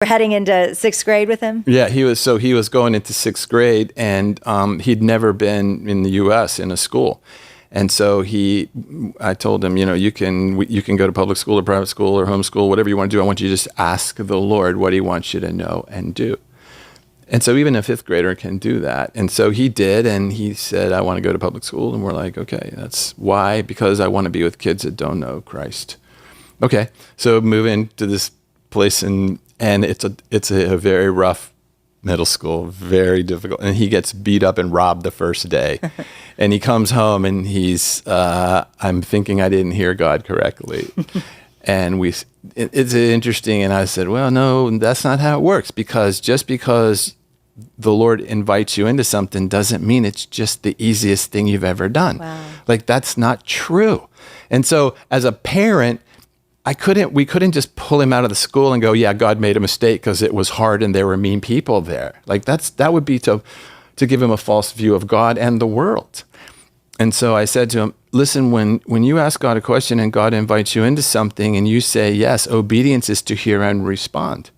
We're heading into sixth grade with him? Yeah, he was going into sixth grade, and he'd never been in the U.S. in a school. And so I told him, you can go to public school or private school or homeschool, whatever you want to do. I want you to just ask the Lord what he wants you to know and do. And so even a fifth grader can do that. And so he did, and he said, I want to go to public school. And we're like, okay, that's why? Because I want to be with kids that don't know Christ. Okay, so move into this place, and it's a very rough middle school, very difficult. And he gets beat up and robbed the first day. And he comes home, and he's, I'm thinking I didn't hear God correctly. And it's interesting. And I said, well, no, that's not how it works, because just because the Lord invites you into something doesn't mean it's just the easiest thing you've ever done. Wow. Like, that's not true. And so as a parent, we couldn't just pull him out of the school and go, yeah, God made a mistake because it was hard and there were mean people there. Like, that would be to give him a false view of God and the world. And so I said to him, listen, when you ask God a question and God invites you into something and you say yes, obedience is to hear and respond.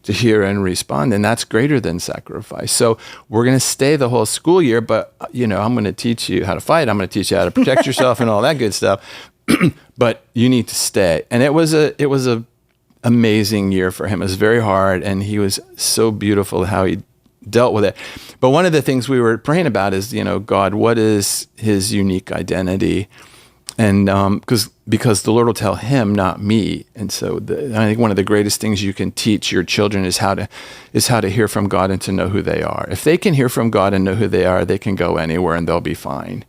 To hear and respond, and that's greater than sacrifice. So we're going to stay the whole school year, but I'm going to teach you how to fight. I'm going to teach you how to protect yourself and all that good stuff. But you need to stay. And it was a amazing year for him. It was very hard, and he was so beautiful how he dealt with it. But one of the things we were praying about is, God, what is his unique identity? And because the Lord will tell him, not me. And so I think one of the greatest things you can teach your children is how to hear from God and to know who they are. If they can hear from God and know who they are, they can go anywhere and they'll be fine.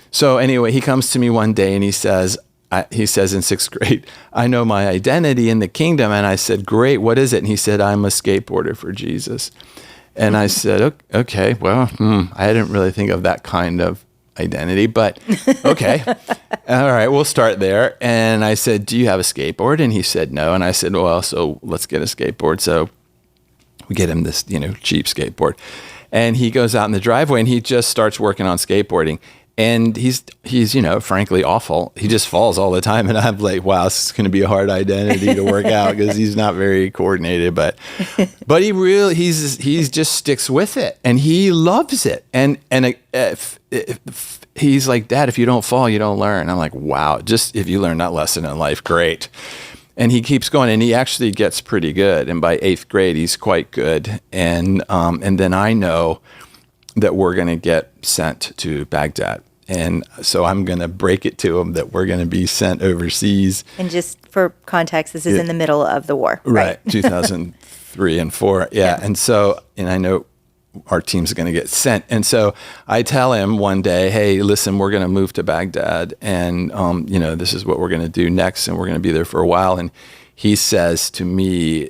So anyway, he comes to me one day and he says in sixth grade, I know my identity in the kingdom. And I said, great, what is it? And he said, I'm a skateboarder for Jesus. And I said, okay, well, I didn't really think of that kind of identity, but okay. All right, we'll start there. And I said, do you have a skateboard? And he said, no. And I said, well, so let's get a skateboard. So we get him this, cheap skateboard. And he goes out in the driveway and he just starts working on skateboarding. And he's frankly awful. He just falls all the time. And I'm like, wow, this is going to be a hard identity to work out because he's not very coordinated. But he just sticks with it and he loves it. And he's like, Dad, if you don't fall, you don't learn. I'm like, wow, just if you learn that lesson in life, great. And he keeps going, and he actually gets pretty good. And by eighth grade, he's quite good. And then I know that we're going to get sent to Baghdad. And so I'm going to break it to him that we're going to be sent overseas. And just for context, this is in the middle of the war, right? 2003 and 4. Yeah. And so, and I know our team's going to get sent. And so I tell him one day, hey, listen, we're going to move to Baghdad. And, this is what we're going to do next. And we're going to be there for a while. And he says to me,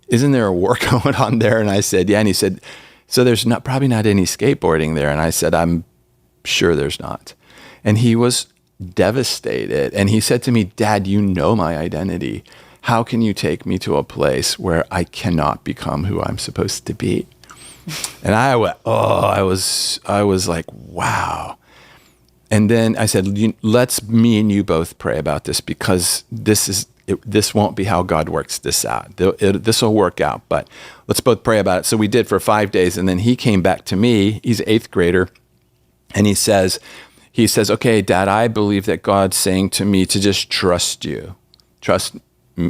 isn't there a war going on there? And I said, yeah. And he said, so there's probably not any skateboarding there. And I said, I'm sure there's not. And he was devastated. And he said to me, Dad, you know my identity. How can you take me to a place where I cannot become who I'm supposed to be? And I went, I was like, wow. And then I said, let's me and you both pray about this, because this won't be how God works this out. This will work out, but let's both pray about it. So we did for 5 days. And then he came back to me. He's an eighth grader. And he says, okay, Dad, I believe that God's saying to me to just trust you. Trust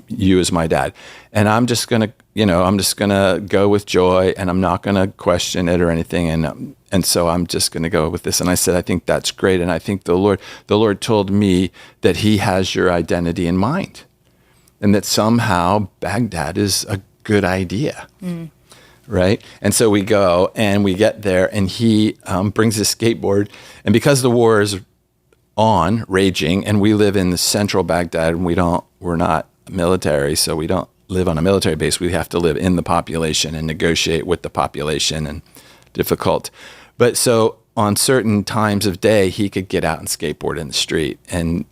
you as my dad. And I'm just going to go with joy, and I'm not going to question it or anything. And so I'm just going to go with this. And I said, I think that's great. And I think the Lord told me that he has your identity in mind, and that somehow Baghdad is a good idea. Right? And so we go and we get there, and he brings his skateboard. And because the war is raging, and we live in the central Baghdad, and we're not military, so we don't live on a military base. We have to live in the population and negotiate with the population, and difficult. But so on certain times of day, he could get out and skateboard in the street. And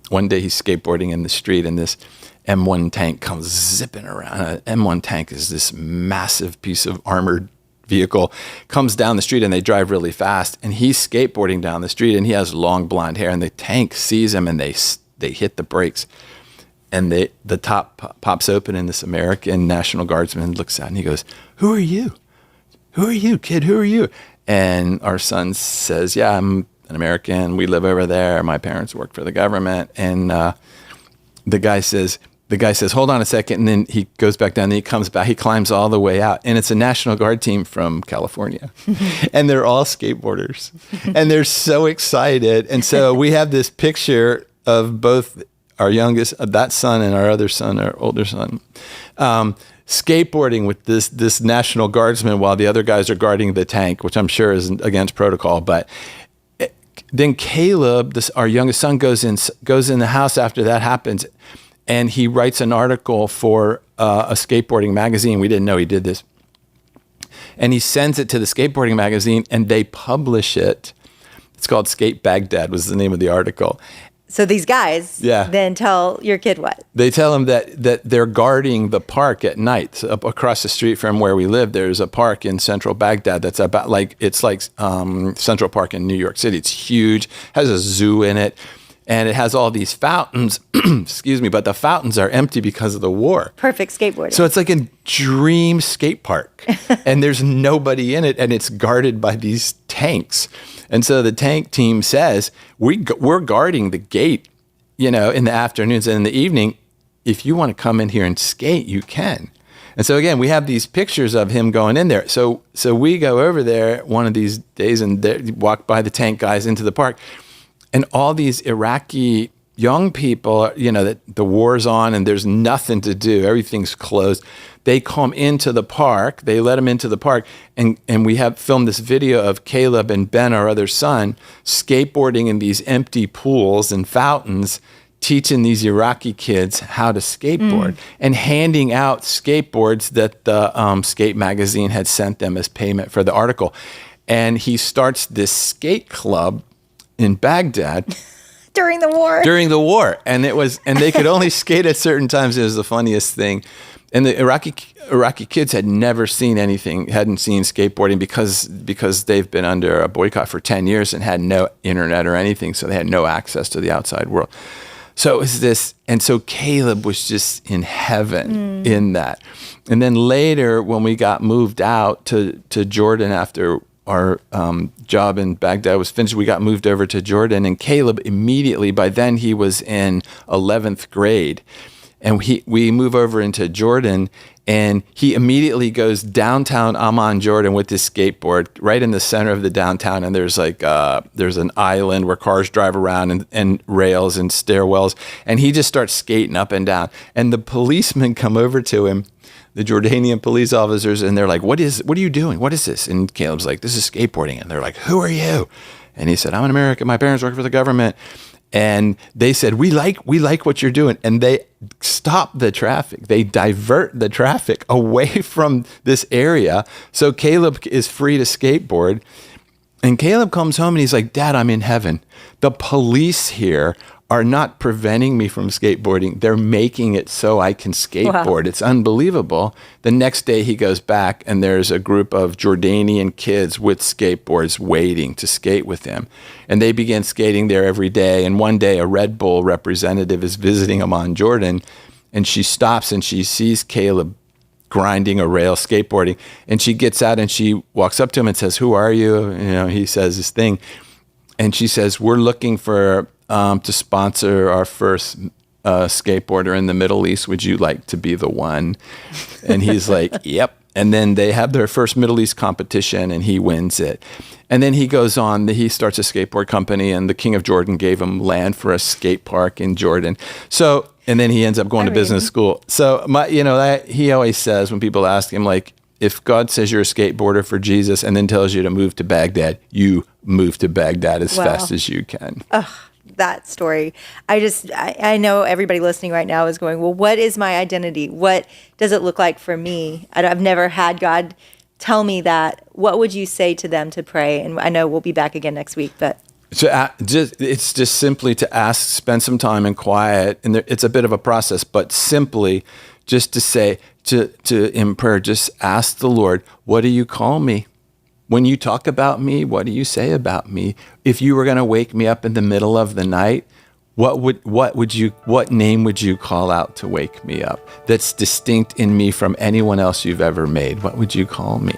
one day he's skateboarding in the street, and this M1 tank comes zipping around. An M1 tank is this massive piece of armored vehicle, comes down the street, and they drive really fast. And he's skateboarding down the street, and he has long blonde hair, and the tank sees him, and they hit the brakes. the top pops open, and this American National Guardsman looks out and he goes, "Who are you? Who are you, kid? Who are you?" And our son says, "Yeah, I'm an American. We live over there. My parents work for the government." And the guy says, "Hold on a second." And then he goes back down and he comes back. He climbs all the way out. And it's a National Guard team from California. And they're all skateboarders. And they're so excited. And so we have this picture of both our youngest, that son, and our other son, our older son, skateboarding with this National Guardsman while the other guys are guarding the tank, which I'm sure is against protocol. But then Caleb, our youngest son, goes in the house after that happens, and he writes an article for a skateboarding magazine. We didn't know he did this. And he sends it to the skateboarding magazine, and they publish it. It's called Skate Baghdad was the name of the article. So these guys then tell your kid what? They tell him that they're guarding the park at night. So up across the street from where we live, there's a park in central Baghdad that's about like Central Park in New York City. It's huge, has a zoo in it, and it has all these fountains, excuse me, but the fountains are empty because of the war. Perfect skateboarding. So it's like a dream skate park, and there's nobody in it, and it's guarded by these tanks. And so the tank team says, we're guarding the gate, in the afternoons and in the evening. If you want to come in here and skate, you can. And so again, we have these pictures of him going in there. So we go over there one of these days and walk by the tank guys into the park. And all these Iraqi young people, that the war's on and there's nothing to do. Everything's closed. They come into the park. They let them into the park. And we have filmed this video of Caleb and Ben, our other son, skateboarding in these empty pools and fountains, teaching these Iraqi kids how to skateboard and handing out skateboards that the Skate magazine had sent them as payment for the article. And he starts this skate club in Baghdad. During the war. And they could only skate at certain times. It was the funniest thing. And the Iraqi kids had never seen anything, hadn't seen skateboarding because they've been under a boycott for 10 years and had no internet or anything. So they had no access to the outside world. So it was this, and so Caleb was just in heaven in that. And then later when we got moved out to Jordan after our job in Baghdad was finished, we got moved over to Jordan, and Caleb immediately, by then he was in 11th grade, and we move over into Jordan, and he immediately goes downtown Amman, Jordan with his skateboard right in the center of the downtown, and there's there's an island where cars drive around and rails and stairwells, and he just starts skating up and down, and the policemen come over to him, the Jordanian police officers, and they're like, what are you doing? What is this? And Caleb's like, this is skateboarding. And they're like, who are you? And he said, I'm an American. My parents work for the government. And they said, we like what you're doing. And they stop the traffic. They divert the traffic away from this area. So Caleb is free to skateboard. And Caleb comes home and he's like, Dad, I'm in heaven. The police here are not preventing me from skateboarding. They're making it so I can skateboard. Wow. It's unbelievable. The next day he goes back and there's a group of Jordanian kids with skateboards waiting to skate with him. And they begin skating there every day. And one day a Red Bull representative is visiting Amman, Jordan, and she stops and she sees Caleb grinding a rail, skateboarding. And she gets out and she walks up to him and says, who are you? He says this thing. And she says, we're looking for to sponsor our first skateboarder in the Middle East. Would you like to be the one? And he's like, yep. And then they have their first Middle East competition and he wins it. And then he goes on, he starts a skateboard company, and the King of Jordan gave him land for a skate park in Jordan. So, and then he ends up going to business school. So he always says when people ask him, like, if God says you're a skateboarder for Jesus and then tells you to move to Baghdad, you move to Baghdad as fast as you can. That story. I know everybody listening right now is going, well, what is my identity? What does it look like for me? I've never had God tell me that. What would you say to them to pray? And I know we'll be back again next week, but. It's just simply to ask, spend some time in quiet. And it's a bit of a process, but simply just to say, in prayer, just ask the Lord, what do you call me? When you talk about me, what do you say about me? If you were going to wake me up in the middle of the night, what name would you call out to wake me up that's distinct in me from anyone else you've ever made? What would you call me?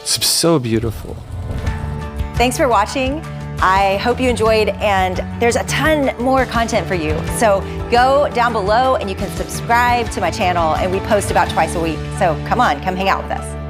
It's so beautiful. Thanks for watching. I hope you enjoyed, and there's a ton more content for you. So go down below and you can subscribe to my channel, and we post about twice a week. So come hang out with us.